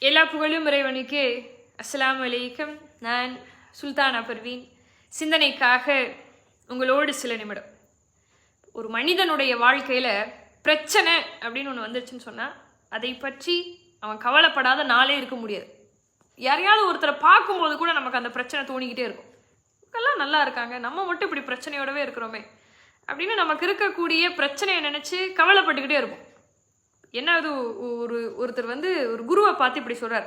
எல்லா புகழும் இறைவனுக்கே. அஸ்ஸலாமு அலைக்கும். நான் சுல்தானா பர்வீன். சிந்தனைக்காக உங்களோடு சில நிமிடம். ஒரு மனிதனுடைய வாழ்க்கையில் பிரச்சனை அப்படின்னு ஒன்று வந்துச்சுன்னு சொன்னால் அதை பற்றி அவன் கவலைப்படாத நாளே இருக்க முடியாது. யாரையாவது ஒருத்தரை பார்க்கும்போது கூட நமக்கு அந்த பிரச்சனை தோணிக்கிட்டே இருக்கும். இவங்கெல்லாம் நல்லா இருக்காங்க, நம்ம மட்டும் இப்படி பிரச்சனையோடவே இருக்கிறோமே அப்படின்னு நமக்கு இருக்கக்கூடிய பிரச்சனையை நினச்சி கவலைப்பட்டுக்கிட்டே இருக்கும். என்ன அது, ஒருத்தர் ஒரு குருவை பார்த்து இப்படி சொல்கிறார்,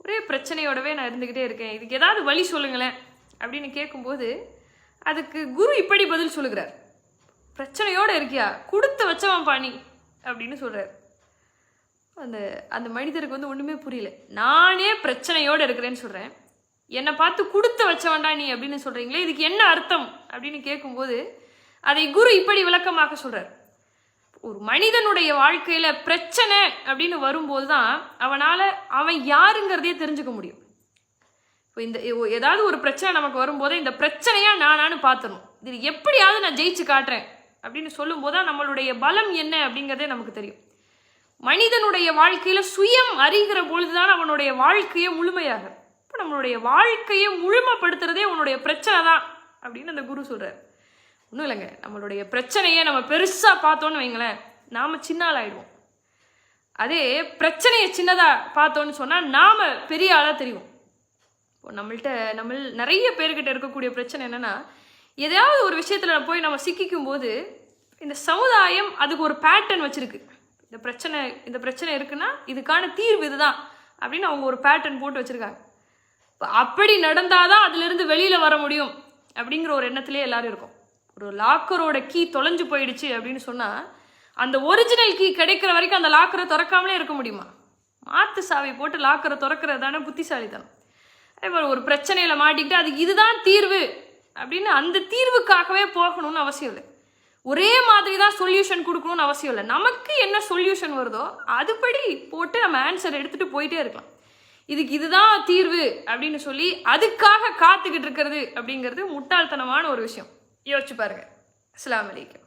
ஒரே பிரச்சனையோடவே நான் இருந்துக்கிட்டே இருக்கேன், இதுக்கு ஏதாவது வழி சொல்லுங்களேன் அப்படின்னு கேட்கும்போது அதுக்கு குரு இப்படி பதில் சொல்லுகிறார், பிரச்சனையோடு இருக்கியா, கொடுத்து வச்சவன் பாணி அப்படின்னு சொல்கிறார். அந்த மனிதருக்கு ஒன்றுமே புரியல. நானே பிரச்சனையோடு இருக்கிறேன்னு சொல்கிறேன், என்னை பார்த்து கொடுத்து வச்சவன்டா நீ அப்படின்னு சொல்கிறீங்களே, இதுக்கு என்ன அர்த்தம் அப்படின்னு கேட்கும்போது அதை குரு இப்படி விளக்கமாக சொல்கிறார். ஒரு மனிதனுடைய வாழ்க்கையில் பிரச்சனை அப்படின்னு வரும்போது தான் அவன் யாருங்கிறதே தெரிஞ்சுக்க முடியும். இப்போ ஏதாவது ஒரு பிரச்சனை நமக்கு வரும்போது இந்த பிரச்சனையா நானான்னு பார்த்துடணும், இது எப்படியாவது நான் ஜெயிச்சு காட்டுறேன் அப்படின்னு சொல்லும்போது தான் நம்மளுடைய பலம் என்ன அப்படிங்கிறதே நமக்கு தெரியும். மனிதனுடைய வாழ்க்கையில் சுயம் அறிகிற பொழுதுதான் அவனுடைய வாழ்க்கையை முழுமையாக. இப்போ நம்மளுடைய வாழ்க்கையை முழுமைப்படுத்துறதே அவனுடைய பிரச்சனை தான் அப்படின்னு அந்த குரு சொல்கிறார். ஒன்றும் இல்லைங்க, நம்மளுடைய பிரச்சனையை நம்ம பெருசாக பார்த்தோன்னு வைங்களேன், நாம் சின்ன ஆள் ஆகிடுவோம். அதே பிரச்சனையை சின்னதாக பார்த்தோன்னு சொன்னால் நாம் பெரிய ஆளாக தெரியும். இப்போ நம்ம நிறைய பேர்கிட்ட இருக்கக்கூடிய பிரச்சனை என்னென்னா, எதையாவது ஒரு விஷயத்தில் போய் நம்ம சிக்கிக்கும் போது இந்த சமுதாயம் அதுக்கு ஒரு பேட்டர்ன் வச்சுருக்கு. இந்த பிரச்சனை இருக்குன்னா இதுக்கான தீர்வு இதுதான் அப்படின்னு அவங்க ஒரு பேட்டர்ன் போட்டு வச்சுருக்காங்க. இப்போ அப்படி நடந்தால் தான் அதுலேருந்து வெளியில் வர முடியும் அப்படிங்கிற ஒரு எண்ணத்திலே எல்லாரும் இருக்கும். ஒரு லாக்கரோட கீ தொலைஞ்சு போயிடுச்சு அப்படின்னு சொன்னால் அந்த ஒரிஜினல் கீ கிடைக்கிற வரைக்கும் அந்த லாக்கரை திறக்காமலே இருக்க முடியுமா? மாற்று சாவி போட்டு லாக்கரை திறக்கிறது தானே புத்திசாலித்தனம். அதே மாதிரி ஒரு பிரச்சனையில் மாட்டிக்கிட்டு அதுக்கு இதுதான் தீர்வு அப்படின்னு அந்த தீர்வுக்காகவே போகணும்னு அவசியம் இல்லை. ஒரே மாதிரி தான் சொல்யூஷன் கொடுக்கணும்னு அவசியம் இல்லை. நமக்கு என்ன சொல்யூஷன் வருதோ அதுபடி போட்டு நம்ம ஆன்சர் எடுத்துகிட்டு போயிட்டே இருக்கலாம். இதுக்கு இதுதான் தீர்வு அப்படின்னு சொல்லி அதுக்காக காத்துக்கிட்டு இருக்கிறது அப்படிங்கிறது முட்டாள்தனமான ஒரு விஷயம். யோசிச்சு பாருங்க. அஸ்ஸலாமு அலைக்கும்.